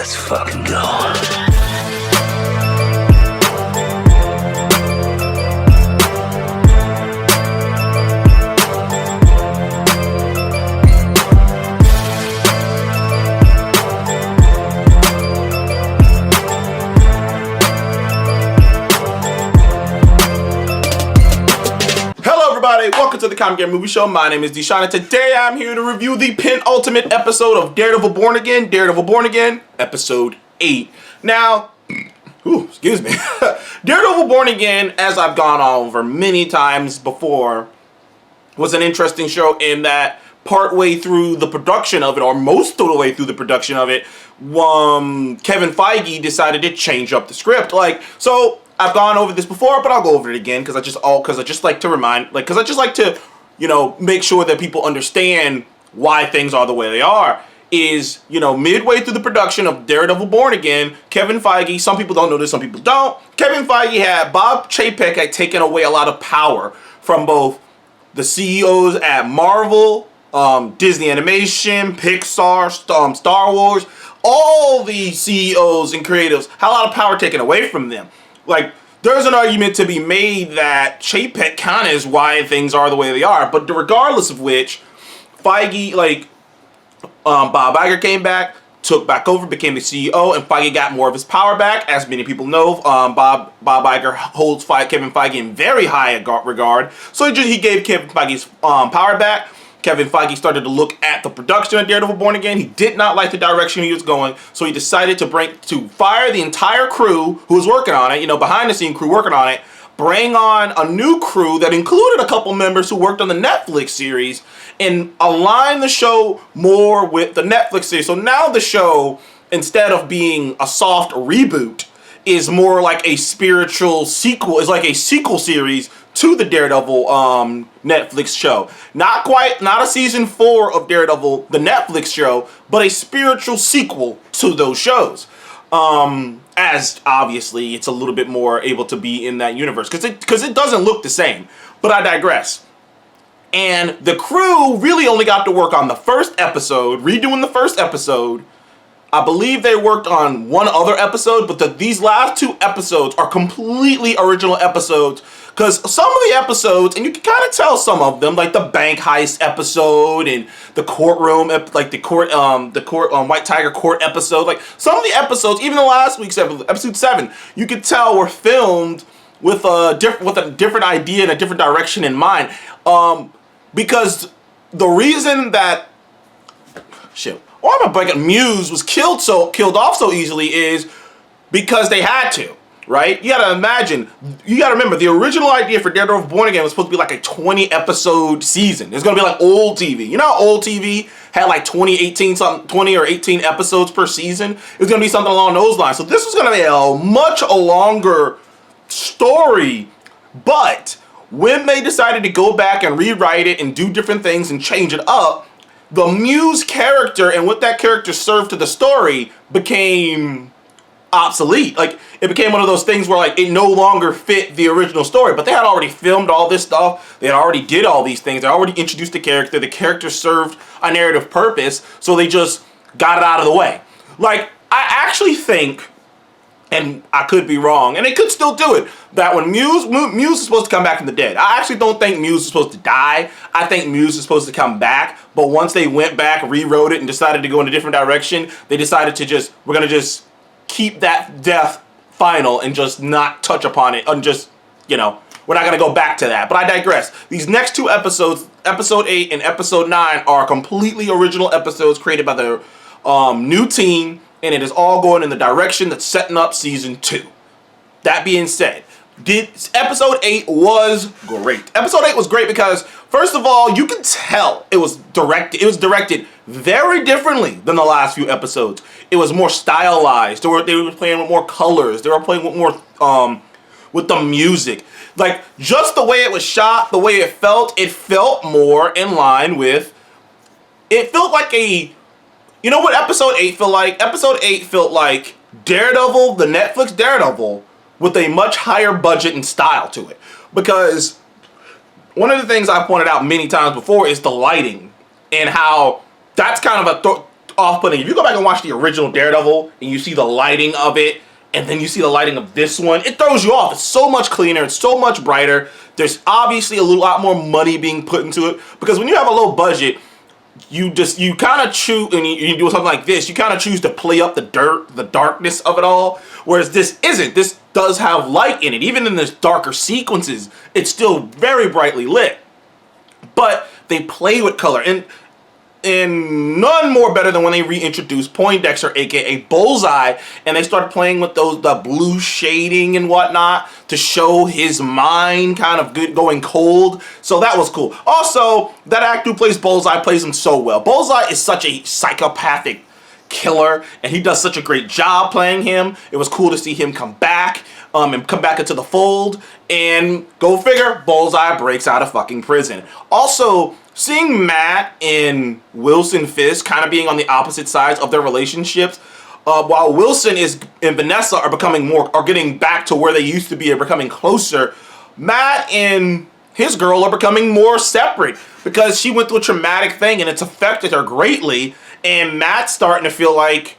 Let's fucking go. Welcome to the Comic Game Movie Show. My name is Deshaun, and today I'm here to review the penultimate episode of Daredevil Born Again, episode 8. Now, excuse me. Daredevil Born Again, as I've gone over many times before, was an interesting show in that partway through the production of it, or most of the way through the production of it, Kevin Feige decided to change up the script. So I've gone over this before, but I'll go over it again because I just like to make sure that people understand why things are the way they are. Midway through the production of Daredevil Born Again, Kevin Feige, some people don't know this, some people don't. Kevin Feige Bob Chapek had taken away a lot of power from both the CEOs at Marvel, Disney Animation, Pixar, Star Wars. All the CEOs and creatives had a lot of power taken away from them. There's an argument to be made that Chapek kind of is why things are the way they are. But regardless of which, Feige, Bob Iger came back, took back over, became the CEO, and Feige got more of his power back. As many people know, Bob Iger holds Kevin Feige in very high regard. So he gave Kevin Feige's power back. Kevin Feige started to look at the production of Daredevil Born Again. He did not like the direction he was going, so he decided to fire the entire crew who was working on it, behind the scene crew working on it, bring on a new crew that included a couple members who worked on the Netflix series, and align the show more with the Netflix series. So now the show, instead of being a soft reboot, is more like a spiritual sequel. It's like a sequel series to the Daredevil Netflix show. Not a season 4 of Daredevil, the Netflix show, but a spiritual sequel to those shows. As obviously it's a little bit more able to be in that universe because it doesn't look the same. But I digress. And the crew really only got to work on the first episode, redoing the first episode. I believe they worked on one other episode, but these last 2 episodes are completely original episodes. Because some of the episodes, and you can kind of tell some of them, like the bank heist episode and the courtroom, the White Tiger court episode. Some of the episodes, even the last week's episode 7, you could tell were filmed with a different idea and a different direction in mind. Because the reason that Muse was killed off so easily is because they had to. Right? You gotta remember, the original idea for Daredevil Born Again was supposed to be like a 20-episode season. It's gonna be like old TV. You know how old TV had 20 or 18 episodes per season? It was gonna be something along those lines. So this was gonna be a much longer story. But when they decided to go back and rewrite it and do different things and change it up, the Muse character and what that character served to the story became obsolete. It became one of those things where it no longer fit the original story, but they had already filmed all this stuff. They had already did all these things. They already introduced the character. The character served a narrative purpose, so they just got it out of the way. I actually think, and I could be wrong, and they could still do it, that when Muse is supposed to come back from the dead. I actually don't think Muse is supposed to die. I think Muse is supposed to come back, but once they went back, rewrote it, and decided to go in a different direction, they decided to we're going to just keep that death final and just not touch upon it, and we're not going to go back to that. But I digress. These next 2 episodes, episode 8 and episode 9, are completely original episodes created by the new team, and it is all going in the direction that's setting up season 2. That being said, episode 8 was great. Episode 8 was great because, first of all, you can tell it was directed very differently than the last few episodes. It was more stylized. They were playing with more colors. They were playing with more with the music. Just the way it was shot, the way it felt more in line with. It felt like you know what episode 8 felt like? Episode 8 felt like Daredevil, the Netflix Daredevil, with a much higher budget and style to it. Because one of the things I've pointed out many times before is the lighting and how that's kind of off-putting. If you go back and watch the original Daredevil and you see the lighting of it, and then you see the lighting of this one, it throws you off. It's so much cleaner. It's so much brighter. There's obviously a lot more money being put into it, because when you have a low budget, you kind of choose, and you do something like this, you kind of choose to play up the darkness of it all, whereas this isn't. This does have light in it. Even in this darker sequences, it's still very brightly lit. But they play with color, and none more better than when they reintroduced Poindexter, aka Bullseye, and they started playing with the blue shading and whatnot to show his mind kind of going cold. So that was cool. Also, that actor who plays Bullseye plays him so well. Bullseye is such a psychopathic killer, and he does such a great job playing him. It was cool to see him come back and come back into the fold, and go figure, Bullseye breaks out of fucking prison. Also, seeing Matt and Wilson Fisk kind of being on the opposite sides of their relationships, while Wilson and Vanessa are getting back to where they used to be and becoming closer, Matt and his girl are becoming more separate because she went through a traumatic thing and it's affected her greatly, and Matt's starting to feel like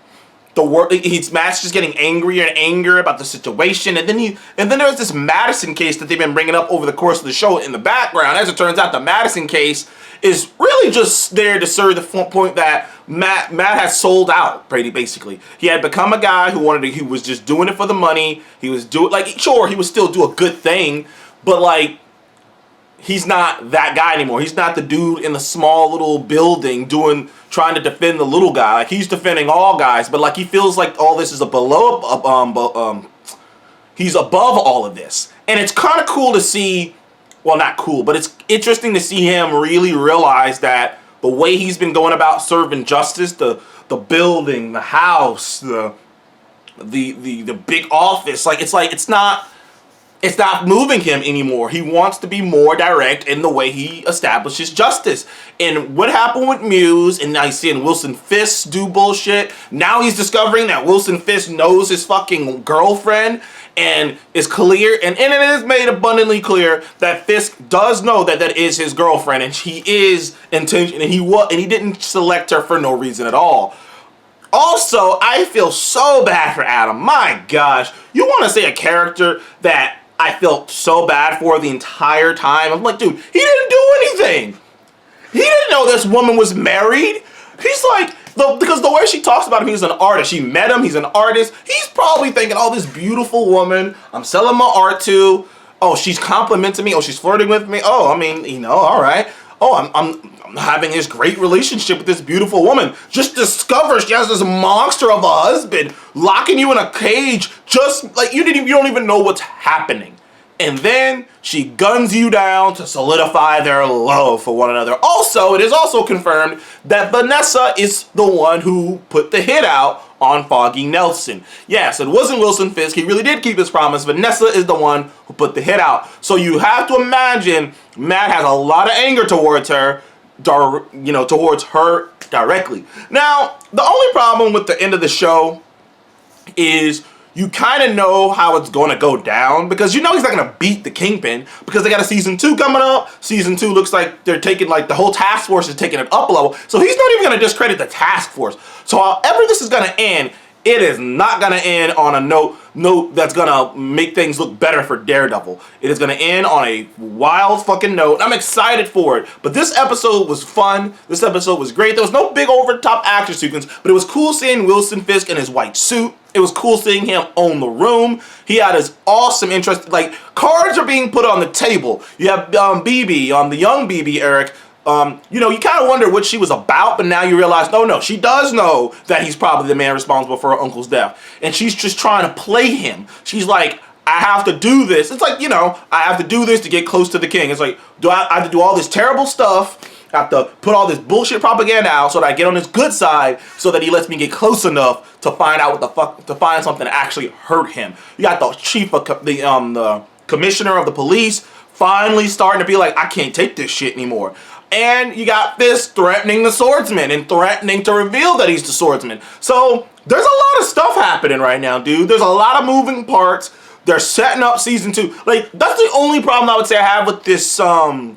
Matt's just getting angrier and angrier about the situation, and then there's this Madison case that they've been bringing up over the course of the show in the background. As it turns out, the Madison case is really just there to serve the point that Matt has sold out, basically. He had become a guy who was just doing it for the money. He was sure, he would still do a good thing, but like, he's not that guy anymore. He's not the dude in the small little building trying to defend the little guy. Like, he's defending all guys, but like, he feels like all this is he's above all of this. And it's kind of cool to see, well, not cool, but it's interesting to see him really realize that the way he's been going about serving justice, the building, the house, the big office, it's not moving him anymore. He wants to be more direct in the way he establishes justice. And what happened with Muse, and now he's seeing Wilson Fisk do bullshit. Now he's discovering that Wilson Fisk knows his fucking girlfriend, and is clear, and it is made abundantly clear that Fisk does know that is his girlfriend, and he is intentional, and he didn't select her for no reason at all. Also, I feel so bad for Adam. My gosh, you want to say a character that I felt so bad for the entire time? I'm like, dude, he didn't do anything. He didn't know this woman was married. He's like, because the way she talks about him, he's an artist. She met him, he's an artist. He's probably thinking, oh, this beautiful woman I'm selling my art to. Oh, she's complimenting me. Oh, she's flirting with me. Oh, I mean, all right. Oh, I'm having this great relationship with this beautiful woman. Just discover she has this monster of a husband locking you in a cage, just like you don't even know what's happening. And then she guns you down to solidify their love for one another. Also, it is also confirmed that Vanessa is the one who put the hit out on Foggy Nelson. Yes, it wasn't Wilson Fisk. He really did keep his promise. Vanessa is the one who put the hit out. So you have to imagine Matt has a lot of anger towards her, towards her directly. Now, the only problem with the end of the show is you kind of know how it's going to go down, because you know he's not going to beat the Kingpin, because they got a season 2 coming up. Season 2 looks like they're taking, the whole task force is taking it up a level. So he's not even going to discredit the task force. So however this is going to end, it is not going to end on a note that's going to make things look better for Daredevil. It is going to end on a wild fucking note. I'm excited for it. But this episode was fun. This episode was great. There was no big over-the-top action sequence, but it was cool seeing Wilson Fisk in his white suit. It was cool seeing him own the room. He had his awesome interest. Cards are being put on the table. You have BB, the young BB, Eric. You kind of wonder what she was about, but now you realize, no, she does know that he's probably the man responsible for her uncle's death. And she's just trying to play him. She's like, I have to do this. It's like, I have to do this to get close to the king. It's like, do I have to do all this terrible stuff? I have to put all this bullshit propaganda out so that I get on his good side, so that he lets me get close enough to find out to find something that actually hurt him. You got the chief of the commissioner of the police finally starting to be like, I can't take this shit anymore. And you got Fisk threatening the swordsman and threatening to reveal that he's the swordsman. So there's a lot of stuff happening right now, dude. There's a lot of moving parts. They're setting up season 2. That's the only problem I would say I have with this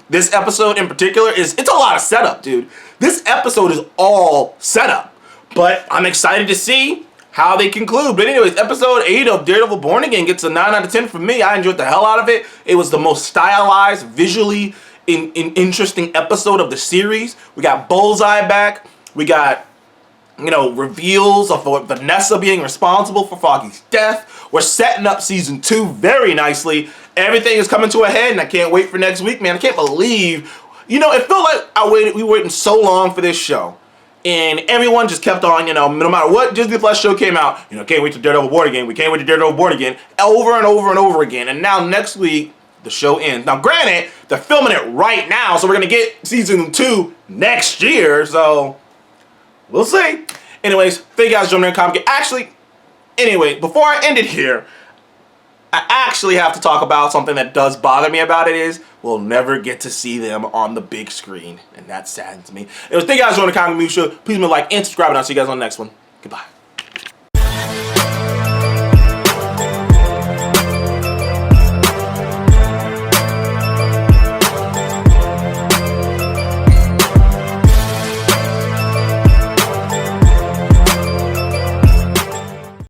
this episode in particular, is it's a lot of setup, dude. This episode is all setup. But I'm excited to see how they conclude. But anyways, episode 8 of Daredevil Born Again gets a 9 out of 10 from me. I enjoyed the hell out of it. It was the most stylized, visually interesting episode of the series. We got Bullseye back. We got, you know, reveals of Vanessa being responsible for Foggy's death. We're setting up season 2 very nicely. Everything is coming to a head, and I can't wait for next week, man. I can't believe, you know, it felt like we were waiting so long for this show. And everyone just kept on, you know, no matter what Disney Plus show came out, you know, can't wait to Daredevil Born Again. We can't wait to Daredevil Born Again. Over and over and over again. And now next week, the show ends. Now, granted, they're filming it right now, so we're going to get season 2 next year. So, we'll see. Anyways, thank you guys for joining in comic. Actually, anyway, before I end it here, I actually have to talk about something that does bother me about it is we'll never get to see them on the big screen. And that saddens me. Anyways, thank you guys for joining the Comic Movie Show. Please leave a like and subscribe, and I'll see you guys on the next one. Goodbye.